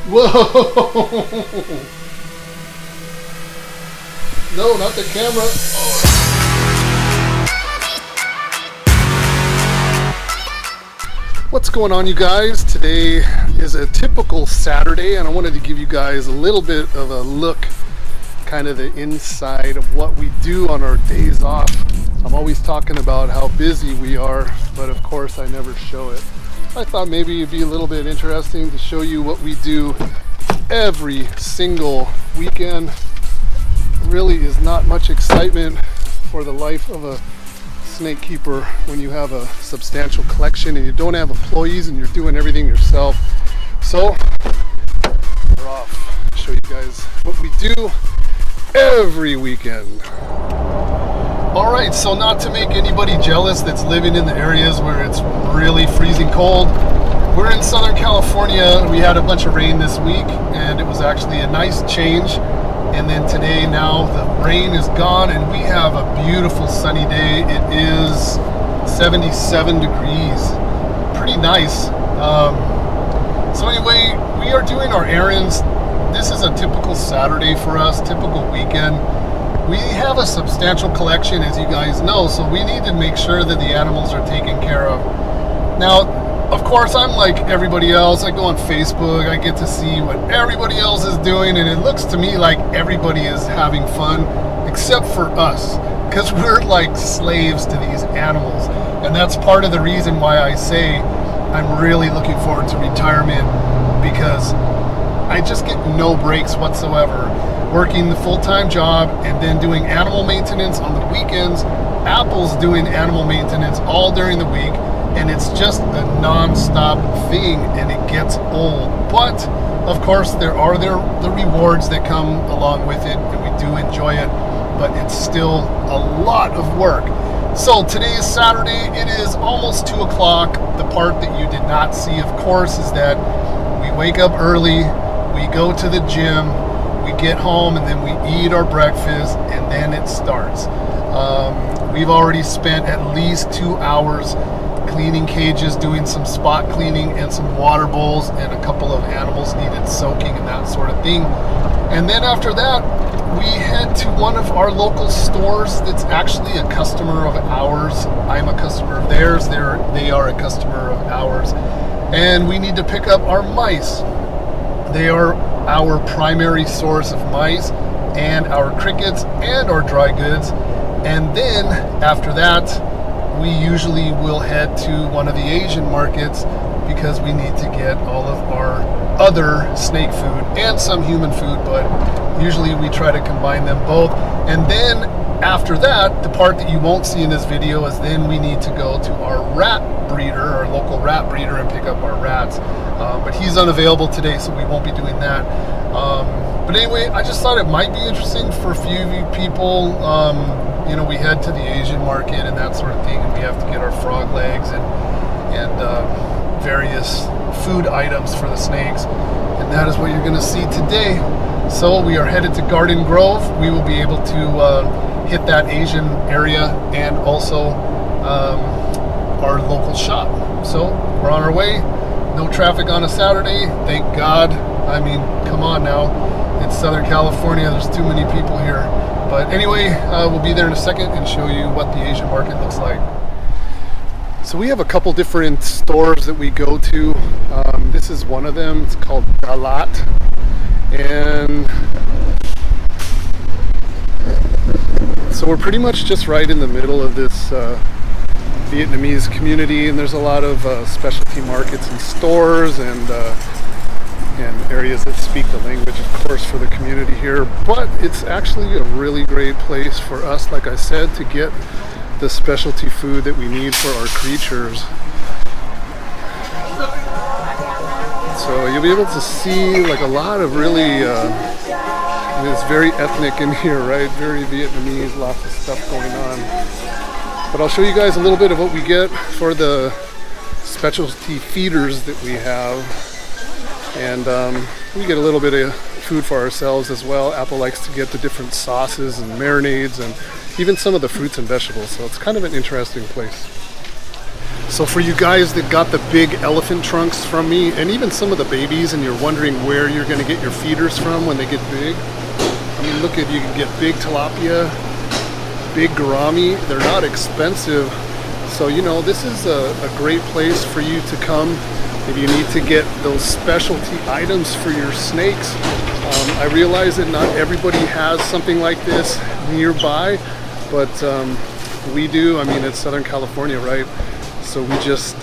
Whoa! No, not the camera. Oh. What's going on, you guys? Today is a typical Saturday, and I wanted to give you guys a little bit of a look, kind of the inside of what we do on our days off. I'm always talking about how busy we are, but of course I never show it. I thought maybe it'd be a little bit interesting to show you what we do every single weekend. Really is not much excitement for the life of a snake keeper when you have a substantial collection and you don't have employees and you're doing everything yourself. So we're off. I'll show you guys what we do every weekend. All right, so not to make anybody jealous that's living in the areas where it's really freezing cold, we're in Southern California. We had a bunch of rain this week and it was actually a nice change. And then today, now the rain is gone and we have a beautiful sunny day. It is 77 degrees, pretty nice. So anyway, we are doing our errands. This is a typical Saturday for us, typical weekend. We have a substantial collection, as you guys know, so we need to make sure that the animals are taken care of. Now, of course, I'm like everybody else. I go on Facebook, I get to see what everybody else is doing, and it looks to me like everybody is having fun, except for us, because we're like slaves to these animals. And that's part of the reason why I say I'm really looking forward to retirement, because I just get no breaks whatsoever. Working the full-time job and then doing animal maintenance on the weekends. Apple's doing animal maintenance all during the week, and it's just a non-stop thing, and it gets old. But of course there are the rewards that come along with it, and we do enjoy it, but it's still a lot of work. So today is Saturday. It is almost 2 o'clock. The part that you did not see, of course, is that we wake up early, we go to the gym, we get home, and then we eat our breakfast, and then it starts. We've already spent at least 2 hours cleaning cages, doing some spot cleaning and some water bowls, and a couple of animals needed soaking and that sort of thing. And then after that, we head to one of our local stores that's actually a customer of ours. I'm a customer of theirs. They are a customer of ours. And we need to pick up our mice. They are our primary source of mice and our crickets and our dry goods. And then after that, we usually will head to one of the Asian markets because we need to get all of our other snake food and some human food, but usually we try to combine them both. And then after that, the part that you won't see in this video is then we need to go to our rat breeder, our local rat breeder, and pick up our rats. But he's unavailable today, so we won't be doing that. But anyway, I just thought it might be interesting for a few of you people. You know, we head to the Asian market and that sort of thing, and we have to get our frog legs and various food items for the snakes. And that is what you're going to see today. So we are headed to Garden Grove. We will be able to hit that Asian area and also our local shop. So we're on our way. No traffic on a Saturday, thank God. I mean, come on now. It's Southern California. There's too many people here. But anyway, we'll be there in a second and show you what the Asian market looks like. So we have a couple different stores that we go to. This is one of them. It's called Galat. And so we're pretty much just right in the middle of this Vietnamese community, and there's a lot of specialty markets and stores and areas that speak the language, of course, for the community here. But it's actually a really great place for us, like I said, to get the specialty food that we need for our creatures. So you'll be able to see like a lot of really, it's very ethnic in here, right? Very Vietnamese, lots of stuff going on. But I'll show you guys a little bit of what we get for the specialty feeders that we have. And we get a little bit of food for ourselves as well. Apple likes to get the different sauces and marinades and even some of the fruits and vegetables. So it's kind of an interesting place. So for you guys that got the big elephant trunks from me, and even some of the babies, and you're wondering where you're going to get your feeders from when they get big, I mean, look at, you can get big tilapia, big gourami. They're not expensive. So, you know, this is a great place for you to come if you need to get those specialty items for your snakes. I realize that not everybody has something like this nearby, but we do. I mean, it's Southern California, right? So we just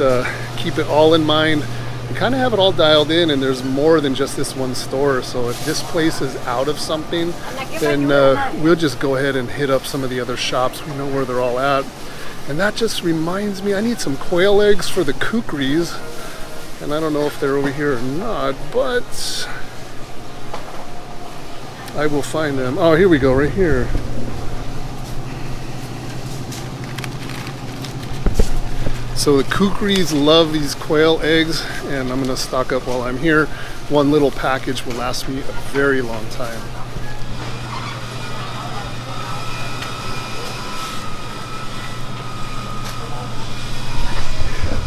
keep it all in mind. We kind of have it all dialed in, and there's more than just this one store. So if this place is out of something, then we'll just go ahead and hit up some of the other shops. We know where they're all at. And that just reminds me, I need some quail eggs for the kukris. And I don't know if they're over here or not, but I will find them. Oh, here we go, right here. So the kukris love these quail eggs, and I'm gonna stock up while I'm here. One little package will last me a very long time.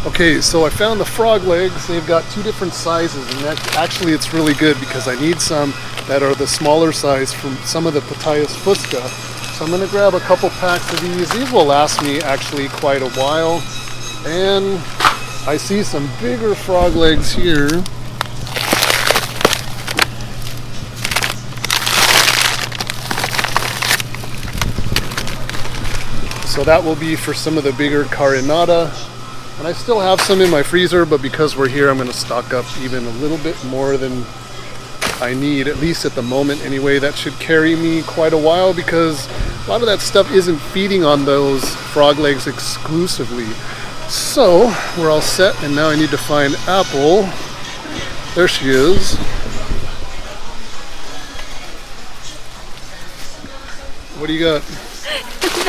Okay, so I found the frog legs. They've got two different sizes, and actually it's really good because I need some that are the smaller size from some of the Pitayas fusca. So I'm gonna grab a couple packs of these. These will last me actually quite a while. And I see some bigger frog legs here. So that will be for some of the bigger carinata. And I still have some in my freezer, but because we're here, I'm going to stock up even a little bit more than I need, at least at the moment anyway. That should carry me quite a while because a lot of that stuff isn't feeding on those frog legs exclusively. So we're all set, and now I need to find Apple. There she is. What do you got?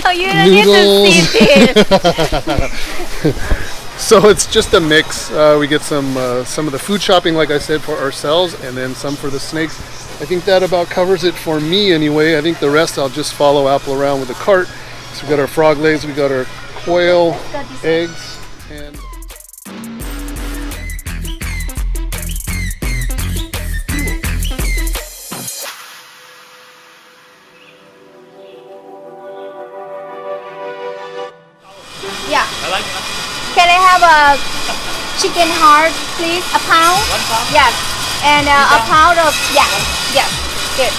No, you don't need to see this. So it's just a mix. We get some of the food shopping, like I said, for ourselves, and then some for the snakes. I think that about covers it for me anyway. I think the rest I'll just follow Apple around with a cart. So we got our frog legs, we got our quail eggs, and yeah. Can I have a chicken heart, please? A pound? 1 pound? Yes. And a pound of, yeah. Yes. Good.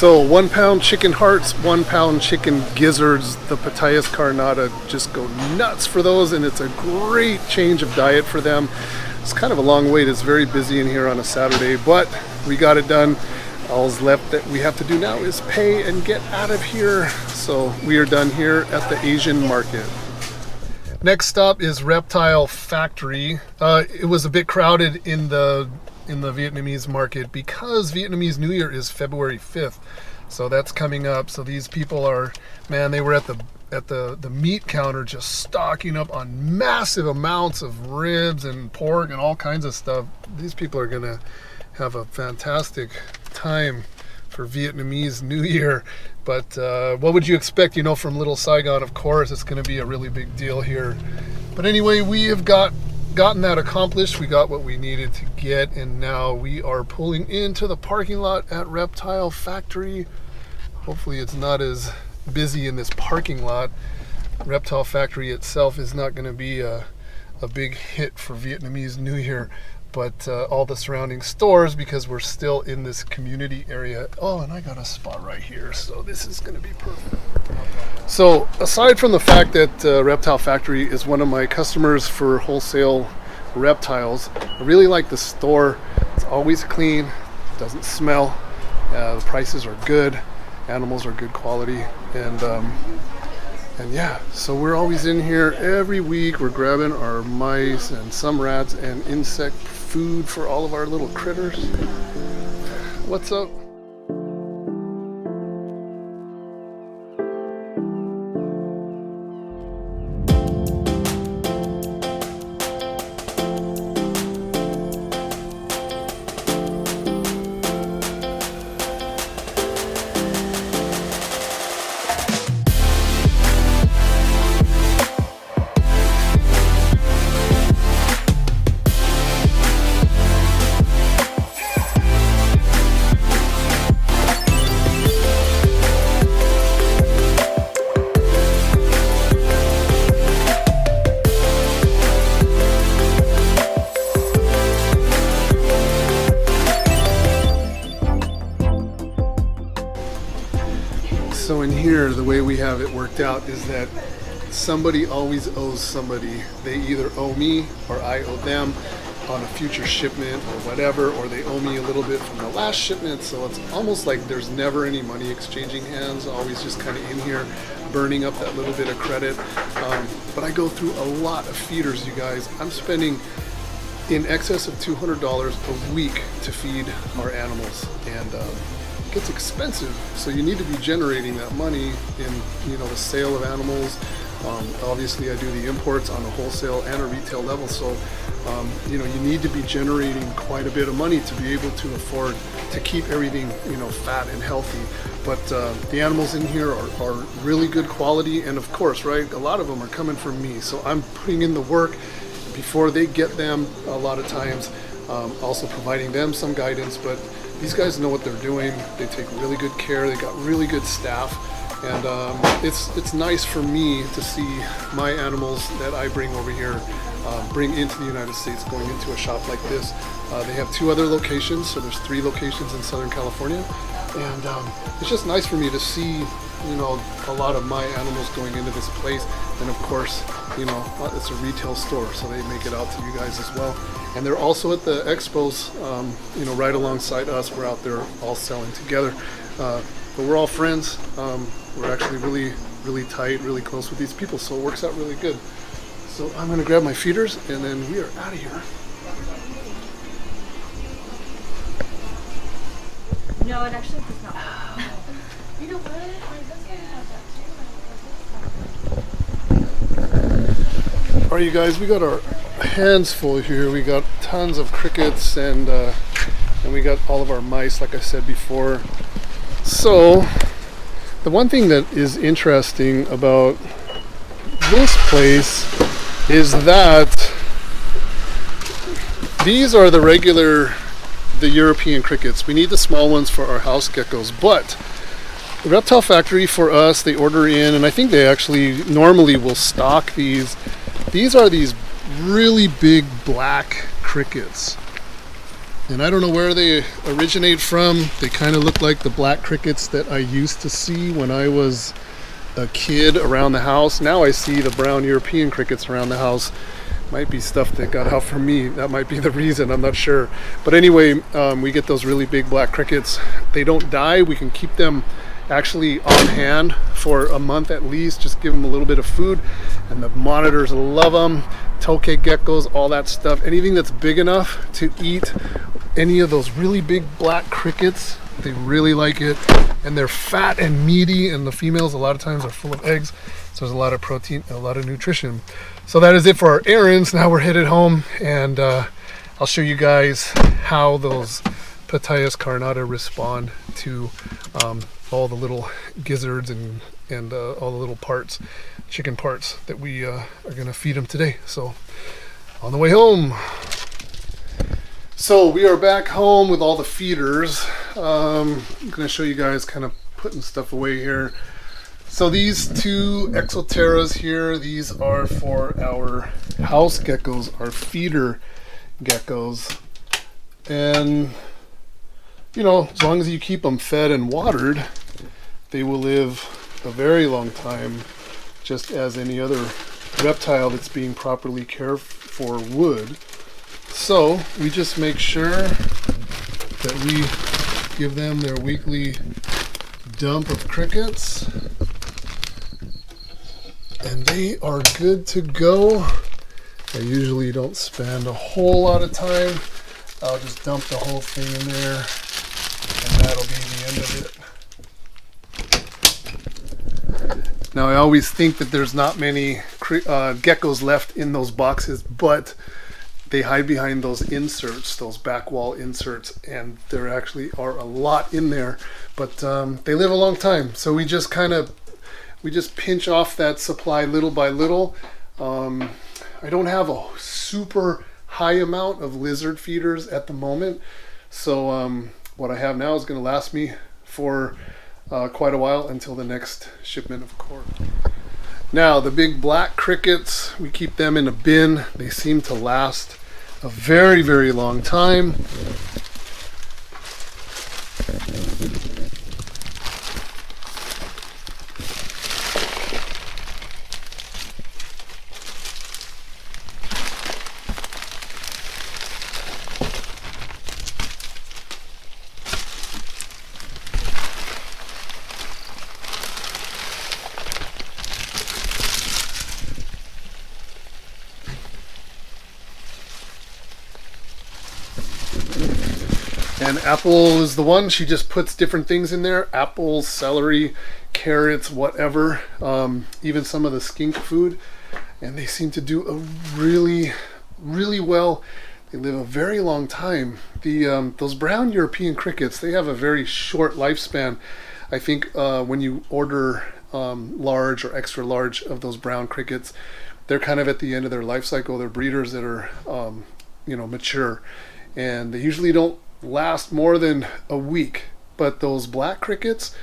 so 1 pound chicken hearts, 1 pound chicken gizzards. The Pitayas carinata just go nuts for those, and it's a great change of diet for them. It's kind of a long wait. It's very busy in here on a Saturday, but we got it done. All's left that we have to do now is pay and get out of here. So we are done here at the Asian market. Next stop is Reptile Factory. It was a bit crowded in the Vietnamese market because Vietnamese New Year is February 5th. So that's coming up. So these people are, man, they were at the meat counter just stocking up on massive amounts of ribs and pork and all kinds of stuff. These people are gonna have a fantastic time for Vietnamese New Year. But what would you expect, you know, from Little Saigon? Of course, it's gonna be a really big deal here. But anyway, we have gotten that accomplished. We got what we needed to get, and now we are pulling into the parking lot at Reptile Factory. Hopefully it's not as busy in this parking lot. Reptile Factory itself is not going to be a big hit for Vietnamese New Year, but all the surrounding stores, because we're still in this community area. Oh, and I got a spot right here, so this is going to be perfect. So aside from the fact that Reptile Factory is one of my customers for wholesale reptiles, I really like the store. It's always clean, doesn't smell, the prices are good, animals are good quality, and yeah, so we're always in here every week. We're grabbing our mice and some rats and insect food for all of our little critters. What's up? here, the way we have it worked out is that somebody always owes somebody. They either owe me or I owe them on a future shipment or whatever, or they owe me a little bit from the last shipment. So it's almost like there's never any money exchanging hands, always just kind of in here burning up that little bit of credit. But I go through a lot of feeders, you guys. I'm spending in excess of $200 a week to feed our animals, and it gets expensive. So you need to be generating that money in, you know, the sale of animals. Obviously I do the imports on a wholesale and a retail level, so you know, you need to be generating quite a bit of money to be able to afford to keep everything, you know, fat and healthy. But the animals in here are really good quality, and of course, right, a lot of them are coming from me, so I'm putting in the work before they get them a lot of times, also providing them some guidance. But these guys know what they're doing. They take really good care. They got really good staff. And it's nice for me to see my animals that I bring over here, bring into the United States, going into a shop like this. They have 2 other locations, so there's 3 locations in Southern California. And it's just nice for me to see, you know, a lot of my animals going into this place. And of course, you know, it's a retail store, so they make it out to you guys as well. And they're also at the expos, you know, right alongside us. We're out there all selling together. But we're all friends. We're actually really tight, really close with these people, so it works out really good. So I'm gonna grab my feeders and then we are out of here. No, it actually does not. You know what? My husband has that too. All right, you guys, we got our hands full here. We got tons of crickets and we got all of our mice, like I said before. So the one thing that is interesting about this place is that these are the European crickets. We need the small ones for our house geckos, but the Reptile Factory, for us, they order in, and I think they actually normally will stock these. These are these really big black crickets. And I don't know where they originate from. They kind of look like the black crickets that I used to see when I was a kid around the house. Now I see the brown European crickets around the house. Might be stuff that got out from me. That might be the reason, I'm not sure. But anyway, we get those really big black crickets. They don't die. We can keep them actually on hand for a month at least. Just give them a little bit of food, and the monitors love them. Tokay geckos, all that stuff. Anything that's big enough to eat any of those really big black crickets, they really like it. And they're fat and meaty, and the females a lot of times are full of eggs, so there's a lot of protein and a lot of nutrition. So that is it for our errands. Now we're headed home, and I'll show you guys how those Pitayas carnata respond to all the little gizzards and all the little parts, chicken parts that we are gonna feed them today. So on the way home. So we are back home with all the feeders. I'm gonna show you guys kind of putting stuff away here. So these 2 Exoterras here, these are for our house geckos, our feeder geckos. And you know, as long as you keep them fed and watered, they will live a very long time, just as any other reptile that's being properly cared for would. So we just make sure that we give them their weekly dump of crickets, and they are good to go. I usually don't spend a whole lot of time. I'll just dump the whole thing in there, and that'll be the end of it. Now I always think that there's not many geckos left in those boxes, but they hide behind those inserts, those back wall inserts, and there actually are a lot in there. But they live a long time, so we just pinch off that supply little by little. I don't have a super high amount of lizard feeders at the moment, so what I have now is going to last me for quite a while until the next shipment, of course. Now the big black crickets, we keep them in a bin. They seem to last a very, very long time. And apple is the one. She just puts different things in there: apples, celery, carrots, whatever, even some of the skink food. And they seem to do a really well. They live a very long time. Those brown European crickets, they have a very short lifespan. I think when you order large or extra large of those brown crickets, they're kind of at the end of their life cycle. They're breeders that are mature, and they usually don't last more than a week. But those black crickets,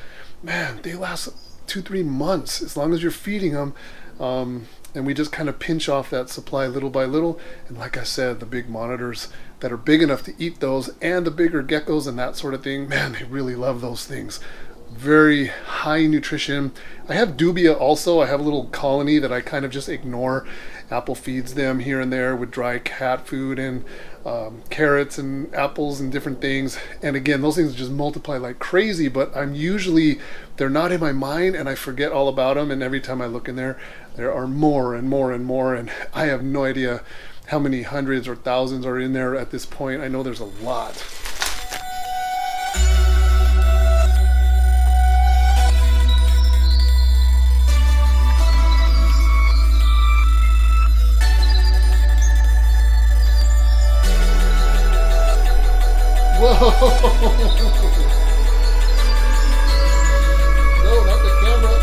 man, they last 2-3 months as long as you're feeding them. And we just kind of pinch off that supply little by little. And like I said, the big monitors that are big enough to eat those, and the bigger geckos and that sort of thing, man, they really love those things. Very high nutrition. I have dubia also. I have a little colony that I kind of just ignore. Apple feeds them here and there with dry cat food and carrots and apples and different things. And again, those things just multiply like crazy, but they're not in my mind, and I forget all about them. And every time I look in there are more and more and more, and I have no idea how many hundreds or thousands are in there at this point. I know there's a lot. Whoa! No, not the camera.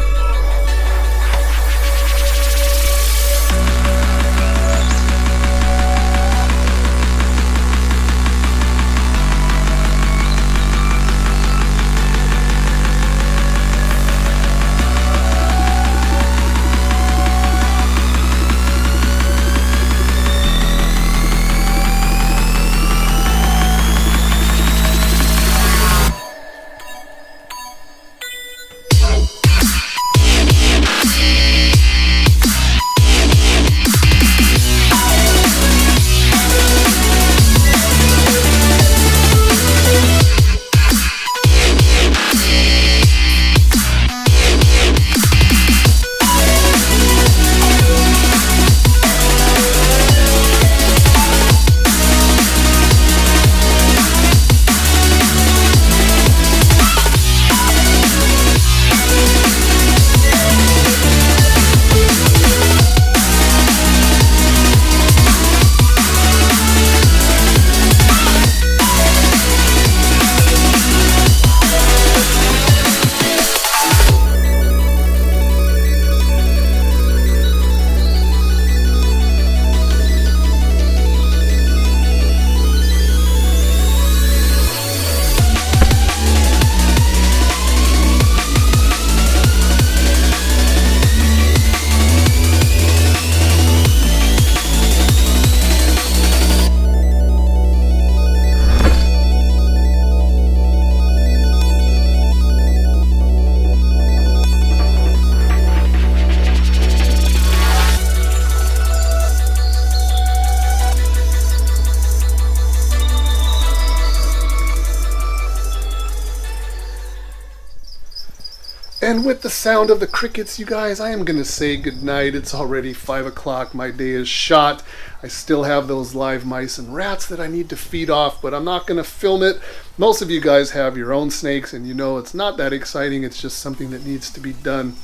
And with the sound of the crickets, you guys, I am going to say goodnight. It's already 5 o'clock. My day is shot. I still have those live mice and rats that I need to feed off, but I'm not going to film it. Most of you guys have your own snakes, and you know it's not that exciting. It's just something that needs to be done.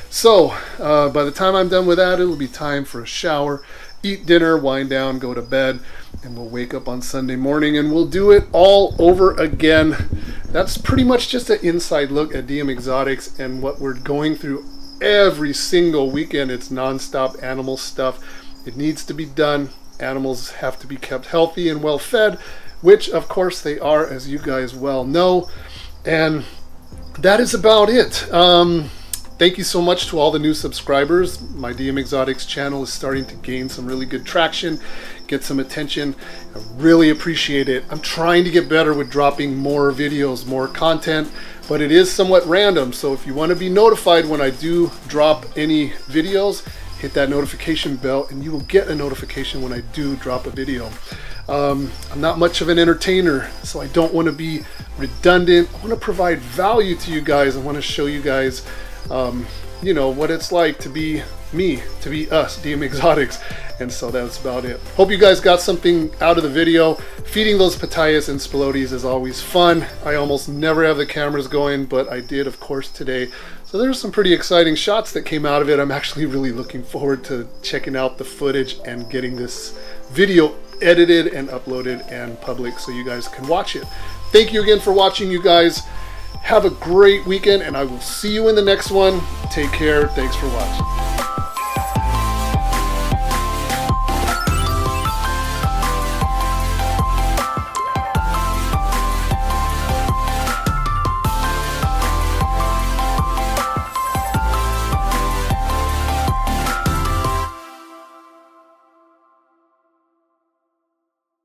So, by the time I'm done with that, it'll be time for a shower, eat dinner, wind down, go to bed, and we'll wake up on Sunday morning and we'll do it all over again. That's pretty much just an inside look at DM Exotics and what we're going through every single weekend. It's non-stop animal stuff. It needs to be done. Animals have to be kept healthy and well fed, which of course they are, as you guys well know. And that is about it. Thank you so much to all the new subscribers. My DM Exotics channel is starting to gain some really good traction, get some attention. I really appreciate it. I'm trying to get better with dropping more videos, more content, but it is somewhat random. So if you want to be notified when I do drop any videos, hit that notification bell and you will get a notification when I do drop a video. I'm not much of an entertainer, so I don't want to be redundant. I want to provide value to you guys. I want to show you guys you know, what it's like to be me, to be us, DM Exotics. And so that's about it. Hope you guys got something out of the video. Feeding those pitayas and spilotes is always fun. I almost never have the cameras going, but I did, of course, today. So there's some pretty exciting shots that came out of it. I'm actually really looking forward to checking out the footage and getting this video edited and uploaded and public so you guys can watch it. Thank you again for watching, you guys. Have a great weekend, and I will see you in the next one. Take care. Thanks for watching.